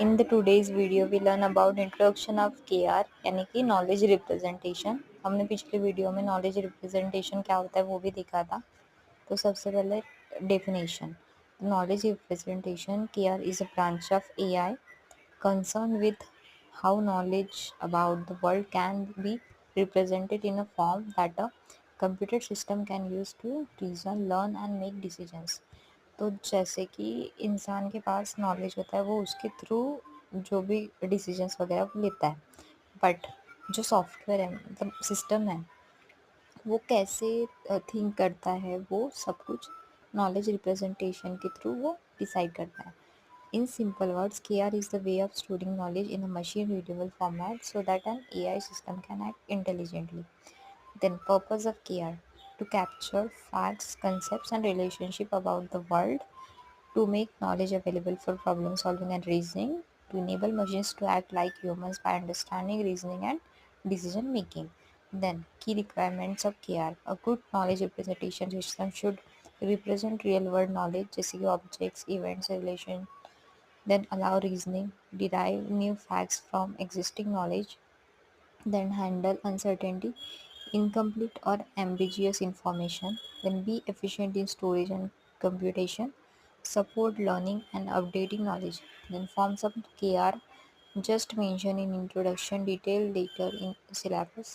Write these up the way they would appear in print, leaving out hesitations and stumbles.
In the today's video we learn about introduction of KR यानी कि knowledge representation. हमने पिछले वीडियो में नॉलेज रिप्रेजेंटेशन क्या होता है वो भी देखा था। तो सबसे पहले definition. Knowledge representation KR is a branch of AI concerned with how knowledge about the world can be represented in a form that a computer system can use to reason, learn and make decisions। तो जैसे कि इंसान के पास knowledge होता है वो उसके through जो भी डिसीजंस वगैरह वो लेता है, बट जो सॉफ्टवेयर है मतलब सिस्टम है वो कैसे थिंक करता है वो सब कुछ नॉलेज रिप्रेजेंटेशन के थ्रू वो डिसाइड करता है। In simple words KR is the way of storing knowledge in a machine readable format so that an AI system can act intelligently. Then purpose of KR to capture facts, concepts and relationship about the world, to make knowledge available for problem solving and reasoning, to enable machines to act like humans by understanding, reasoning, and decision making. Then, key requirements of KR. A good knowledge representation system should represent real world knowledge, जैसे कि objects, events, relation, then allow reasoning, derive new facts from existing knowledge, then handle uncertainty, incomplete or ambiguous information, then be efficient in storage and computation, support learning and updating knowledge. Then forms of KR just mentioned in introduction, detail later in syllabus।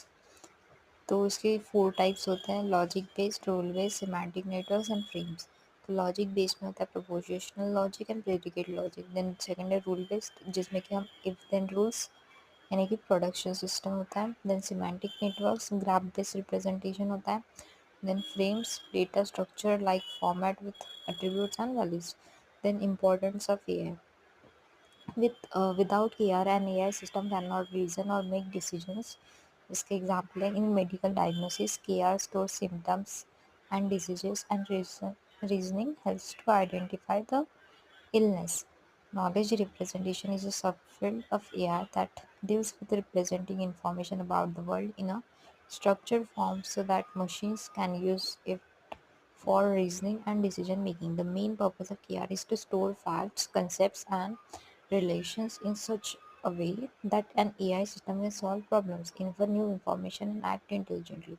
तो इसके 4 types होते हैं: logic based, rule based, semantic networks and frames. तो logic based में होता है propositional logic and predicate logic. Then second है rule based जिसमें कि हम इफ देन रूल्स यानी कि प्रोडक्शन सिस्टम होता है। Then semantic networks graph based representation होता है। Then frames data structure like format with attributes and values. Then importance of AI. Without KR, an AI system cannot reason or make decisions। इसके example है इन medical diagnosis KR stores symptoms and diseases and reasoning helps to identify the illness। Knowledge representation is a subfield of AI that deals with representing information about the world in a structured form so that machines can use it for reasoning and decision making. The main purpose of KR is to store facts, concepts, and relations in such a way that an AI system can solve problems, infer new information, and act intelligently.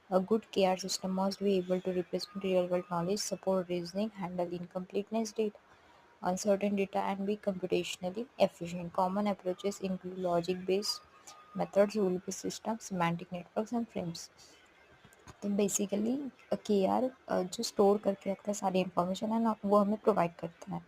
A good KR system must be able to represent real world knowledge, support reasoning, handle incompleteness data, uncertain data, and be computationally efficient. Common approaches include logic based methods, rule based systems, semantic networks, and frames। तो basically के are जो store करके रखता है सारी information है ना वो हमें प्रोवाइड करता है।